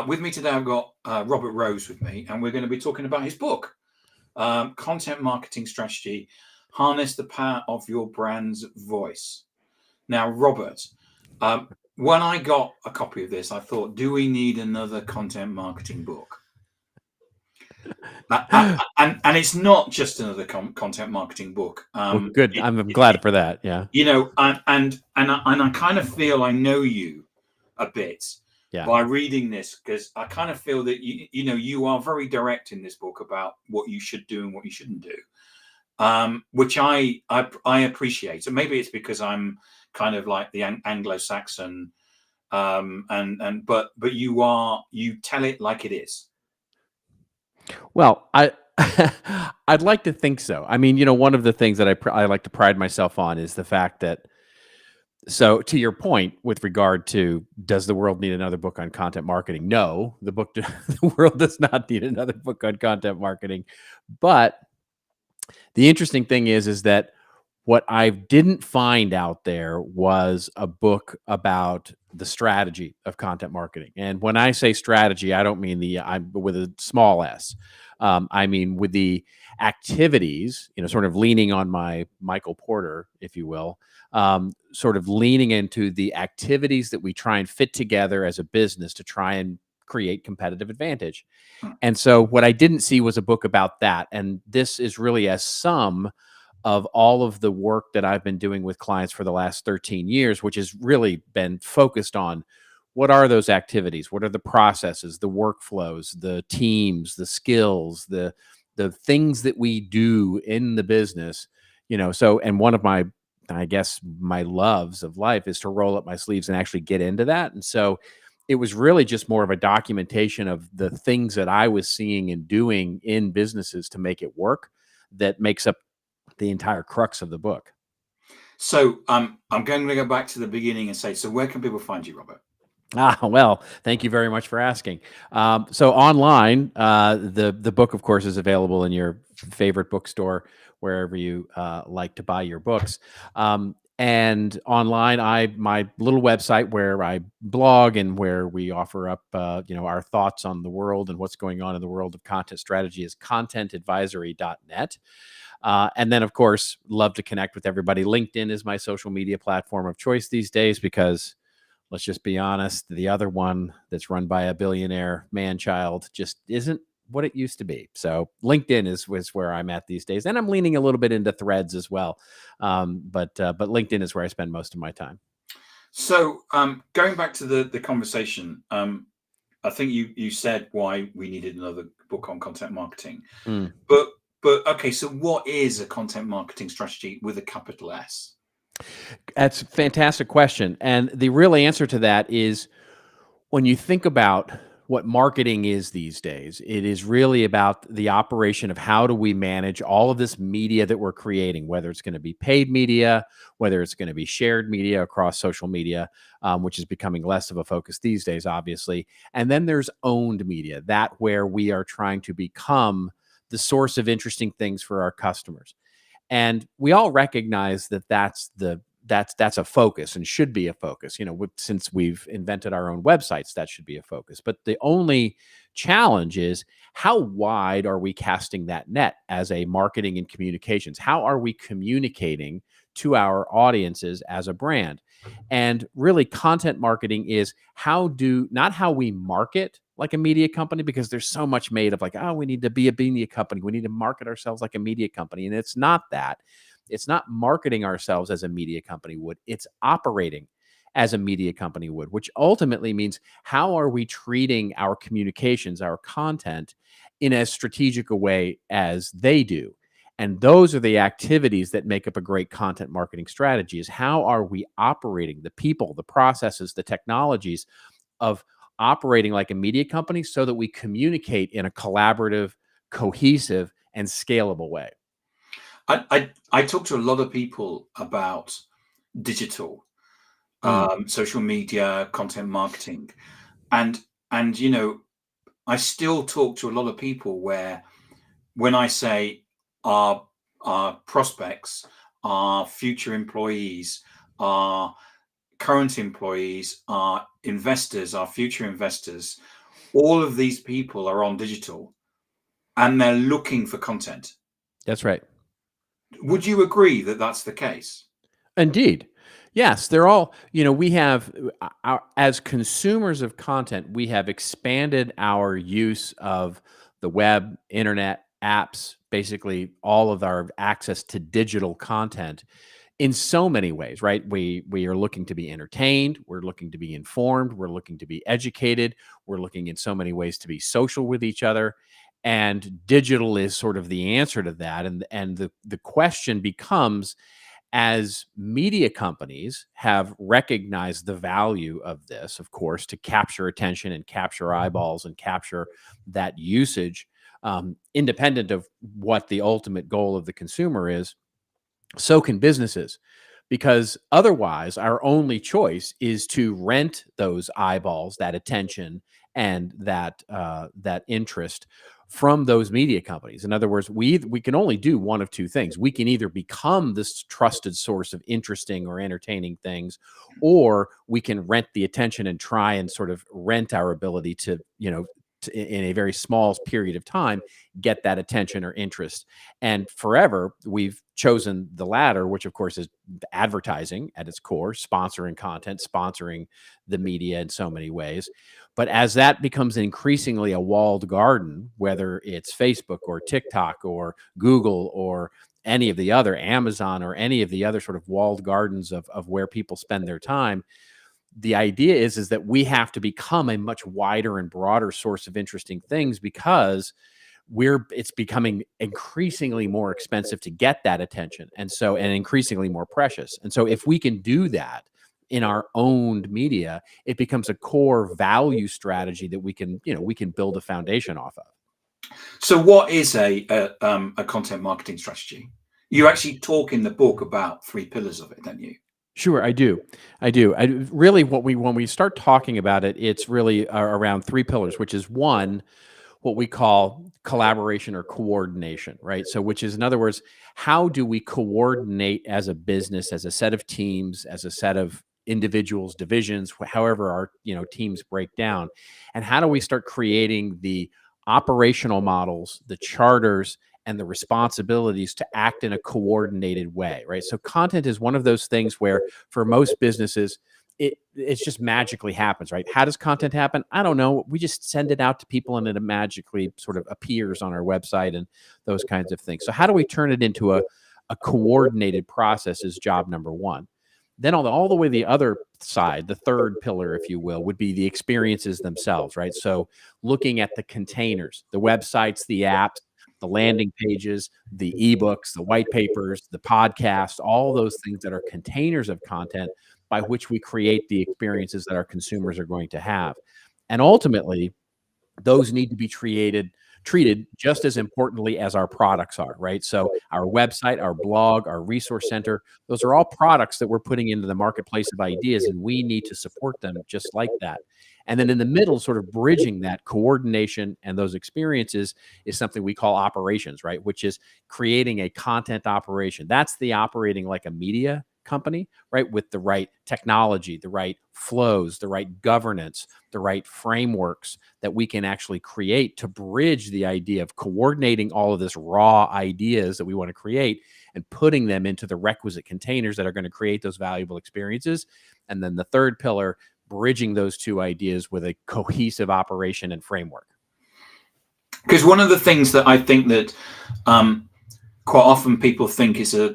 With me today, I've got Robert Rose with me, and we're going to be talking about his book, Content Marketing Strategy: Harness the Power of Your Brand's Voice. Now, Robert, when I got a copy of this, I thought, do we need another content marketing book? And it's not just another content marketing book. Well, good. I'm glad for that. Yeah. I kind of feel I know you a bit Yeah. by reading this, because I kind of feel that you are very direct in this book about what you should do and what you shouldn't do, which I appreciate. So maybe it's because I'm kind of like the Anglo-Saxon, but you tell it like it is. Well, I'd like to think so. I mean, one of the things that I like to pride myself on is the fact that, so to your point with regard to, does the world need another book on content marketing? No, the world does not need another book on content marketing. But the interesting thing is that what I didn't find out there was a book about the strategy of content marketing. And when I say strategy, I don't mean I'm with a small s. I mean with the activities, sort of leaning on my Michael Porter, if you will, sort of leaning into the activities that we try and fit together as a business to try and create competitive advantage. And so what I didn't see was a book about that. And this is really a sum of all of the work that I've been doing with clients for the last 13 years, which has really been focused on what are those activities? What are the processes, the workflows, the teams, the skills, the things that we do in the business, and one of my, I guess, my loves of life is to roll up my sleeves and actually get into that. And so it was really just more of a documentation of the things that I was seeing and doing in businesses to make it work that makes up the entire crux of the book. So I'm going to go back to the beginning and say, so where can people find you, Robert? Well, thank you very much for asking. So online, the book, of course, is available in your favorite bookstore, wherever you like to buy your books. And online, my little website where I blog and where we offer up, our thoughts on the world and what's going on in the world of content strategy is contentadvisory.net. And then, of course, love to connect with everybody. LinkedIn is my social media platform of choice these days because, let's just be honest, the other one that's run by a billionaire man-child just isn't what it used to be. So LinkedIn is where I'm at these days. And I'm leaning a little bit into Threads as well. But LinkedIn is where I spend most of my time. So going back to the conversation, I think you said why we needed another book on content marketing. But okay, so what is a content marketing strategy with a capital S? That's a fantastic question. And the real answer to that is, when you think about what marketing is these days, it is really about the operation of how do we manage all of this media that we're creating, whether it's going to be paid media, whether it's going to be shared media across social media, which is becoming less of a focus these days, obviously. And then there's owned media, that where we are trying to become the source of interesting things for our customers. And we all recognize that that's a focus and should be a focus. Since we've invented our own websites, that should be a focus. But the only challenge is, how wide are we casting that net as a marketing and communications? How are we communicating to our audiences as a brand? And really, content marketing is not how we market like a media company, because there's so much made of like, oh, we need to be a media company. We need to market ourselves like a media company. And it's not that. It's not marketing ourselves as a media company would. It's operating as a media company would, which ultimately means, how are we treating our communications, our content, in as strategic a way as they do? And those are the activities that make up a great content marketing strategy, is how are we operating the people, the processes, the technologies of operating like a media company so that we communicate in a collaborative, cohesive, and scalable way. I talk to a lot of people about digital, social media, content marketing, and I still talk to a lot of people where, when I say our prospects, our future employees, our current employees, our investors, our future investors, all of these people are on digital and they're looking for content. That's right. Would you agree that that's the case? Indeed. Yes, they're all, we have, as consumers of content, we have expanded our use of the web, internet, apps, basically all of our access to digital content in so many ways, right? We are looking to be entertained, we're looking to be informed, we're looking to be educated, we're looking in so many ways to be social with each other. And digital is sort of the answer to that. And the question becomes, as media companies have recognized the value of this, of course, to capture attention and capture eyeballs and capture that usage, independent of what the ultimate goal of the consumer is, so can businesses. Because otherwise, our only choice is to rent those eyeballs, that attention, and that interest from those media companies. In other words, we can only do one of two things. We can either become this trusted source of interesting or entertaining things, or we can rent the attention and try and sort of rent our ability to, in a very small period of time, get that attention or interest. And forever, we've chosen the latter, which of course is advertising at its core, sponsoring content, sponsoring the media in so many ways. But as that becomes increasingly a walled garden, whether it's Facebook or TikTok or Google or any of the other, Amazon or any of the other sort of walled gardens of where people spend their time, the idea is that we have to become a much wider and broader source of interesting things, because it's becoming increasingly more expensive to get that attention, and increasingly more precious. And so if we can do that in our owned media, it becomes a core value strategy that we can build a foundation off of. So, what is a content marketing strategy? You actually talk in the book about 3 pillars of it, don't you? Sure, I do. I do. Really, when we start talking about it, it's really around 3 pillars, which is one, what we call collaboration or coordination, right? So, which is, in other words, how do we coordinate as a business, as a set of teams, as a set of individuals, divisions, however our teams break down, and how do we start creating the operational models, the charters, and the responsibilities to act in a coordinated way, right? So, content is one of those things where, for most businesses, it's just magically happens, right? How does content happen? I don't know. We just send it out to people and it magically sort of appears on our website and those kinds of things. So how do we turn it into a coordinated process is job number one. Then all the way the other side, the third pillar, if you will, would be the experiences themselves, right? So looking at the containers, the websites, the apps, the landing pages, the ebooks, the white papers, the podcasts, all those things that are containers of content by which we create the experiences that our consumers are going to have. And ultimately, those need to be treated just as importantly as our products are, right? So our website, our blog, our resource center, those are all products that we're putting into the marketplace of ideas, and we need to support them just like that. And then in the middle, sort of bridging that coordination and those experiences, is something we call operations, right? Which is creating a content operation. That's the operating like a media company, right? With the right technology, the right flows, the right governance, the right frameworks that we can actually create to bridge the idea of coordinating all of this raw ideas that we want to create and putting them into the requisite containers that are going to create those valuable experiences. And then the third pillar, bridging those two ideas with a cohesive operation and framework. Because one of the things that I think that quite often people think is a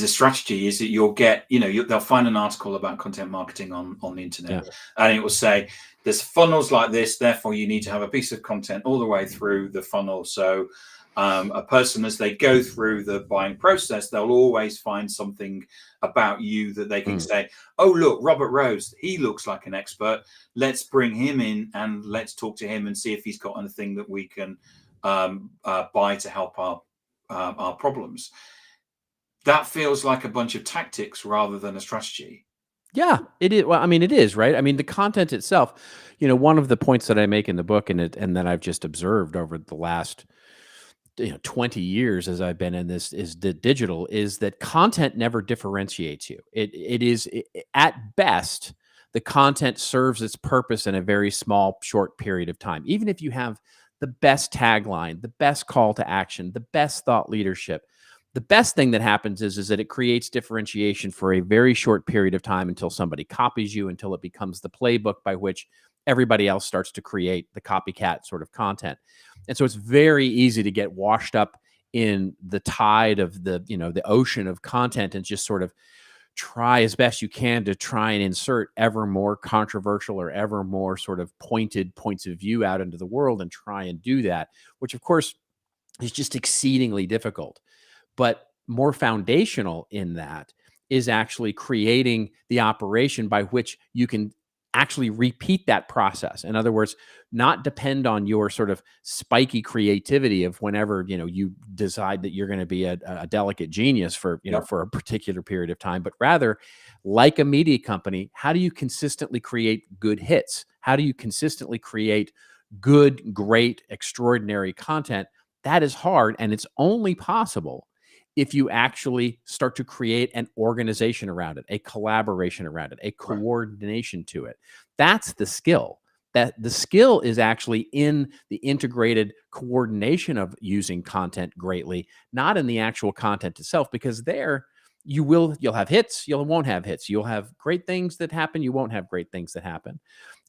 strategy is that they'll find an article about content marketing on the internet, and it will say there's funnels like this, therefore you need to have a piece of content all the way through the funnel. So a person, as they go through the buying process, they'll always find something about you that they can say, oh, look, Robert Rose, he looks like an expert. Let's bring him in and let's talk to him and see if he's got anything that we can buy to help our problems. That feels like a bunch of tactics rather than a strategy. Yeah, it is. Well, I mean, it is, right? I mean, the content itself, one of the points that I make in the book, and that I've just observed over the last 20 years as I've been in this, is the digital, is that content never differentiates you. It is at best the content serves its purpose in a very small, short period of time. Even if you have the best tagline, the best call to action, the best thought leadership, the best thing that happens is that it creates differentiation for a very short period of time until somebody copies you, until it becomes the playbook by which everybody else starts to create the copycat sort of content. And so it's very easy to get washed up in the tide of the ocean of content and just sort of try as best you can to try and insert ever more controversial or ever more sort of pointed points of view out into the world and try and do that, which of course is just exceedingly difficult. But more foundational in that is actually creating the operation by which you can actually repeat that process. In other words, not depend on your sort of spiky creativity of whenever, you decide that you're going to be a delicate genius for, Yep. for a particular period of time, but rather, like a media company, how do you consistently create good hits? How do you consistently create good, great, extraordinary content? That is hard, and it's only possible if you actually start to create an organization around it, a collaboration around it, a Right. coordination to it. That's the skill. That the skill is actually in the integrated coordination of using content greatly, not in the actual content itself, because there you'll have hits, you won't have hits. You'll have great things that happen, you won't have great things that happen.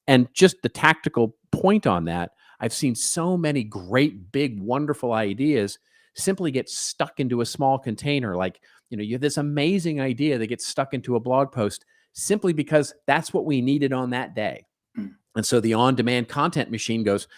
And just the tactical point on that, I've seen so many great, big, wonderful ideas simply get stuck into a small container. Like, you have this amazing idea that gets stuck into a blog post simply because that's what we needed on that day. Mm. And so the on demand content machine goes,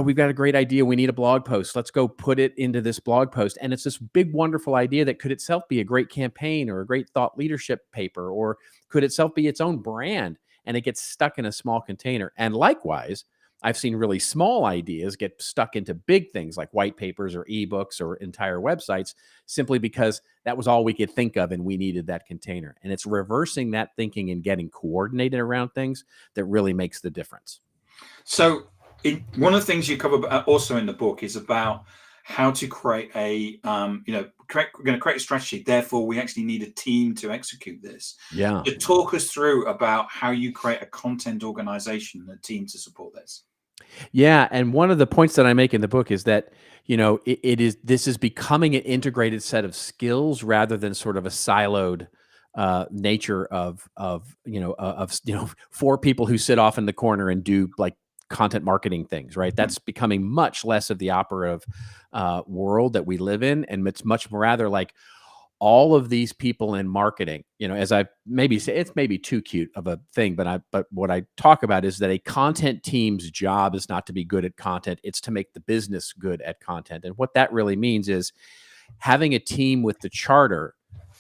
we've got a great idea. We need a blog post. Let's go put it into this blog post. And it's this big, wonderful idea that could itself be a great campaign or a great thought leadership paper, or could itself be its own brand. And it gets stuck in a small container. And likewise, I've seen really small ideas get stuck into big things like white papers or ebooks or entire websites simply because that was all we could think of and we needed that container. And it's reversing that thinking and getting coordinated around things that really makes the difference. So, one of the things you cover also in the book is about how to create we're going to create a strategy. Therefore, we actually need a team to execute this. Yeah. To talk us through about how you create a content organization and a team to support this. Yeah, and one of the points that I make in the book is that, this is becoming an integrated set of skills rather than sort of a siloed nature of four people who sit off in the corner and do like content marketing things, right? That's becoming much less of the operative world that we live in, and it's much more rather like all of these people in marketing, as I maybe say, it's maybe too cute of a thing, but what I talk about is that a content team's job is not to be good at content, it's to make the business good at content. And what that really means is having a team with the charter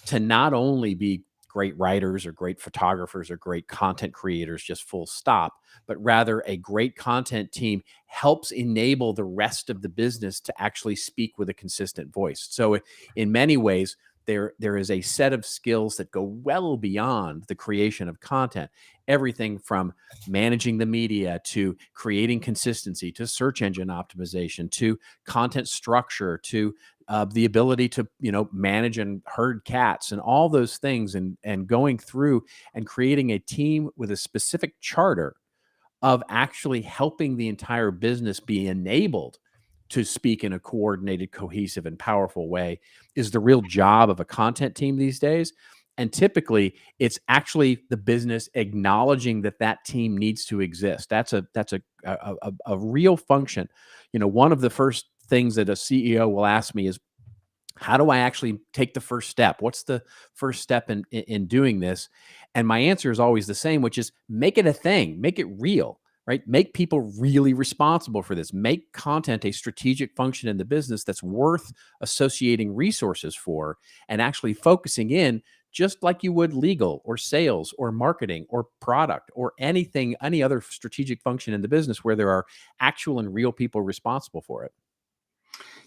to not only be great writers or great photographers or great content creators, just full stop, but rather a great content team helps enable the rest of the business to actually speak with a consistent voice. So in many ways, there is a set of skills that go well beyond the creation of content. Everything from managing the media to creating consistency to search engine optimization to content structure to the ability to manage and herd cats and all those things, and going through and creating a team with a specific charter of actually helping the entire business be enabled to speak in a coordinated, cohesive, and powerful way is the real job of a content team these days. And typically, it's actually the business acknowledging that that team needs to exist. That's a real function. One of the first things that a CEO will ask me is, how do I actually take the first step? What's the first step in doing this? And my answer is always the same, which is make it a thing, make it real, right? Make people really responsible for this. Make content a strategic function in the business that's worth associating resources for and actually focusing in, just like you would legal or sales or marketing or product or anything, any other strategic function in the business where there are actual and real people responsible for it.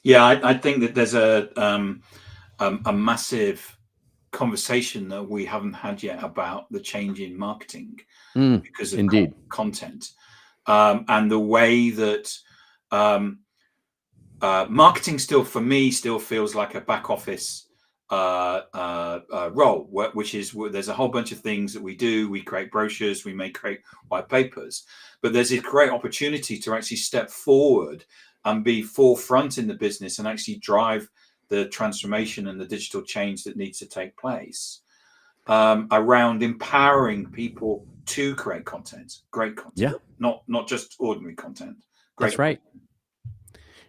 Yeah, I think that there's a massive conversation that we haven't had yet about the change in marketing because of Indeed. content, and the way that marketing still, for me, still feels like a back office role, which is there's a whole bunch of things that we do. We create brochures, we may create white papers, but there's a great opportunity to actually step forward and be forefront in the business and actually drive the transformation and the digital change that needs to take place around empowering people to create content, great content, Yeah, not just ordinary content. Great that's right. content.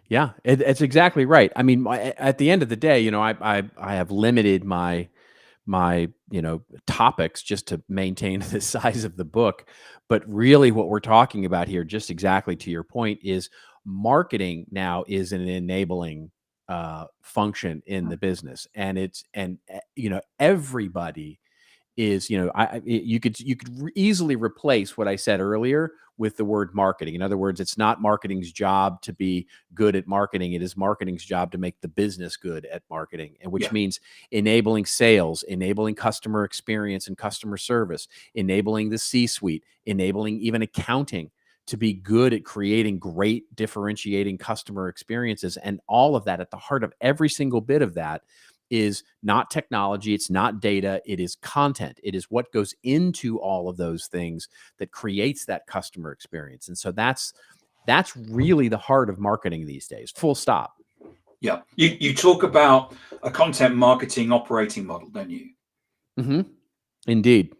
Yeah, it's exactly right. I mean, at the end of the day, I have limited my topics just to maintain the size of the book, but really what we're talking about here, just exactly to your point, is marketing now is an enabling function in the business, and everybody is, you could easily replace what I said earlier with the word marketing. In other words, it's not marketing's job to be good at marketing. It is marketing's job to make the business good at marketing, and which Yeah, means enabling sales, enabling customer experience and customer service, enabling the C-suite, enabling even accounting to be good at creating great differentiating customer experiences. And all of that, at the heart of every single bit of that, is not technology, it's not data, it is content. It is what goes into all of those things that creates that customer experience. And so that's really the heart of marketing these days. Full stop. yeah. You talk about a content marketing operating model, don't you? Hmm. Indeed.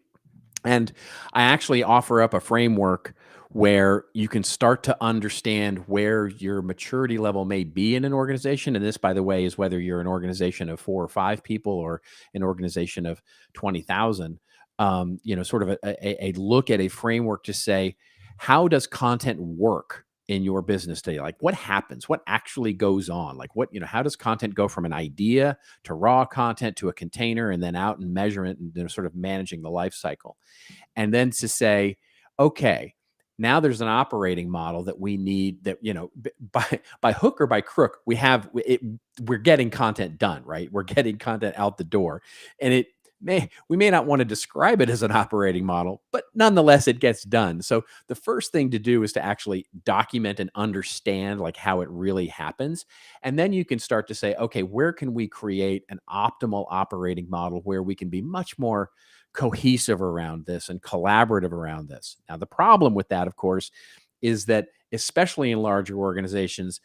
And I actually offer up a framework where you can start to understand where your maturity level may be in an organization. And this, by the way, is whether you're an organization of 4 or 5 people or an organization of 20,000. Sort of a look at a framework to say, how does content work in your business today? Like, what happens? What actually goes on? Like, how does content go from an idea to raw content to a container and then out and measurement and sort of managing the life cycle? And then to say, okay, now there's an operating model that we need, that by hook or by crook we're getting content done, right? We're getting content out the door, and we may not want to describe it as an operating model, but nonetheless it gets done. So the first thing to do is to actually document and understand like how it really happens, and then you can start to say, okay, where can we create an optimal operating model where we can be much more cohesive around this and collaborative around this. Now, the problem with that, of course, is that especially in larger organizations,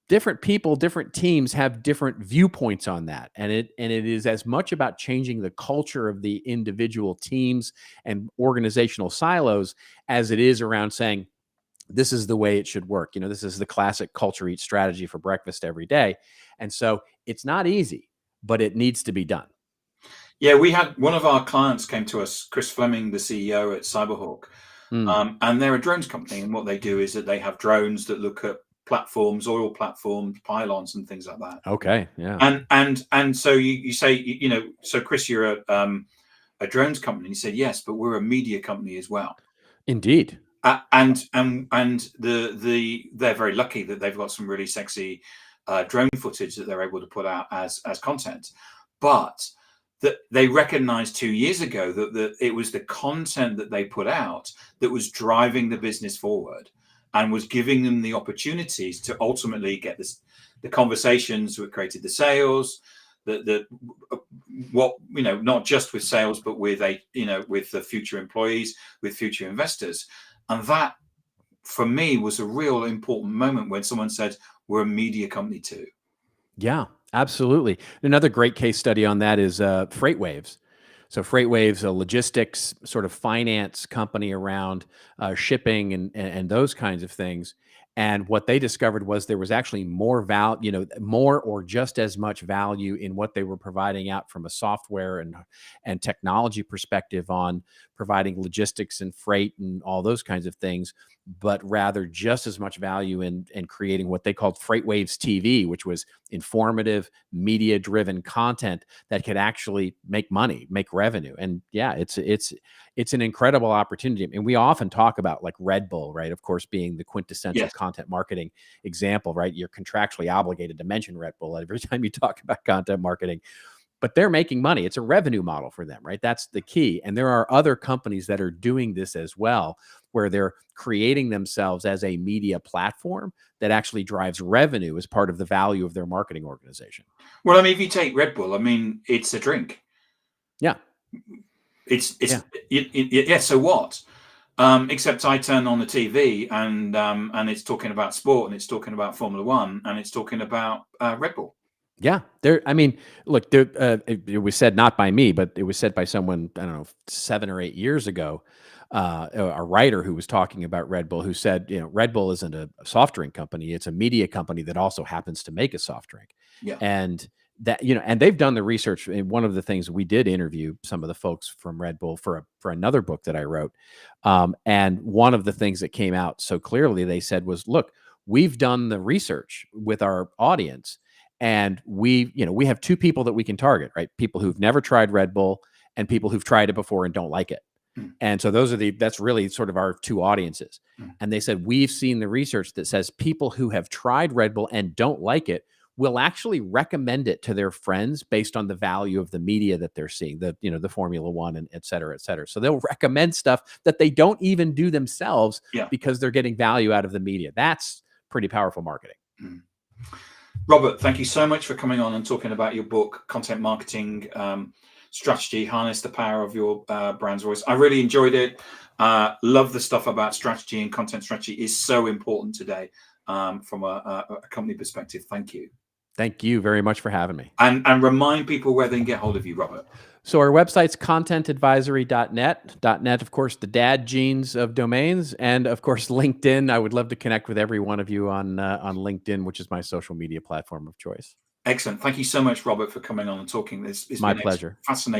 different people, different teams have different viewpoints on that. And it is as much about changing the culture of the individual teams and organizational silos as it is around saying, this is the way it should work. This is the classic culture eat strategy for breakfast every day. And so it's not easy, but it needs to be done. Yeah, we had one of our clients came to us, Chris Fleming, the CEO at Cyberhawk, Mm. and they're a drones company. And what they do is that they have drones that look at platforms, oil platforms, pylons, and things like that. Okay. Yeah. And so you say, so Chris, you're a drones company. And he said, yes, but we're a media company as well. Indeed. And they're very lucky that they've got some really sexy drone footage that they're able to put out as content, but that they recognized 2 years ago that it was the content that they put out that was driving the business forward and was giving them the opportunities to ultimately get the conversations that created the sales, not just with sales, but with with the future employees, with future investors. And that, for me, was a real important moment when someone said, we're a media company too. Yeah, absolutely. Another great case study on that is FreightWaves. So FreightWaves, a logistics sort of finance company around shipping and those kinds of things. And what they discovered was there was actually more more or just as much value in what they were providing out from a software and technology perspective on providing logistics and freight and all those kinds of things, but rather just as much value in creating what they called FreightWaves TV, which was informative, media-driven content that could actually make money, make revenue. And yeah, it's an incredible opportunity. And we often talk about like Red Bull, right? Of course, being the quintessential Yes. content marketing example, right? You're contractually obligated to mention Red Bull every time you talk about content marketing. But they're making money. It's a revenue model for them, right? That's the key. And there are other companies that are doing this as well, where they're creating themselves as a media platform that actually drives revenue as part of the value of their marketing organization. Well, I mean, if you take Red Bull, I mean, it's a drink. Yeah. Yeah. Yeah. So what? Except I turn on the TV and it's talking about sport, and it's talking about Formula One, and it's talking about Red Bull. Yeah, I mean, look, it was said not by me, but it was said by someone, I don't know, 7 or 8 years ago, a writer who was talking about Red Bull, who said, Red Bull isn't a soft drink company; it's a media company that also happens to make a soft drink. Yeah. And that, and they've done the research. And one of the things, we did interview some of the folks from Red Bull for another book that I wrote, and one of the things that came out so clearly, they said, was, look, we've done the research with our audience. And we have 2 people that we can target, right? People who've never tried Red Bull and people who've tried it before and don't like it. And so that's really sort of our 2 audiences. And they said, we've seen the research that says people who have tried Red Bull and don't like it will actually recommend it to their friends based on the value of the media that they're seeing, the Formula One and et cetera, et cetera. So they'll recommend stuff that they don't even do themselves because they're getting value out of the media. That's pretty powerful marketing. Robert, thank you so much for coming on and talking about your book, Content Marketing Strategy, Harness the Power of Your Brand's Voice. I really enjoyed it. Love the stuff about strategy, and content strategy is so important today from a company perspective. Thank you. Thank you very much for having me. And remind people where they can get hold of you, Robert. So our website's contentadvisory.net. .net, of course, the dad genes of domains, and of course, LinkedIn. I would love to connect with every one of you on LinkedIn, which is my social media platform of choice. Excellent. Thank you so much, Robert, for coming on and talking. It's my been pleasure. Fascinating.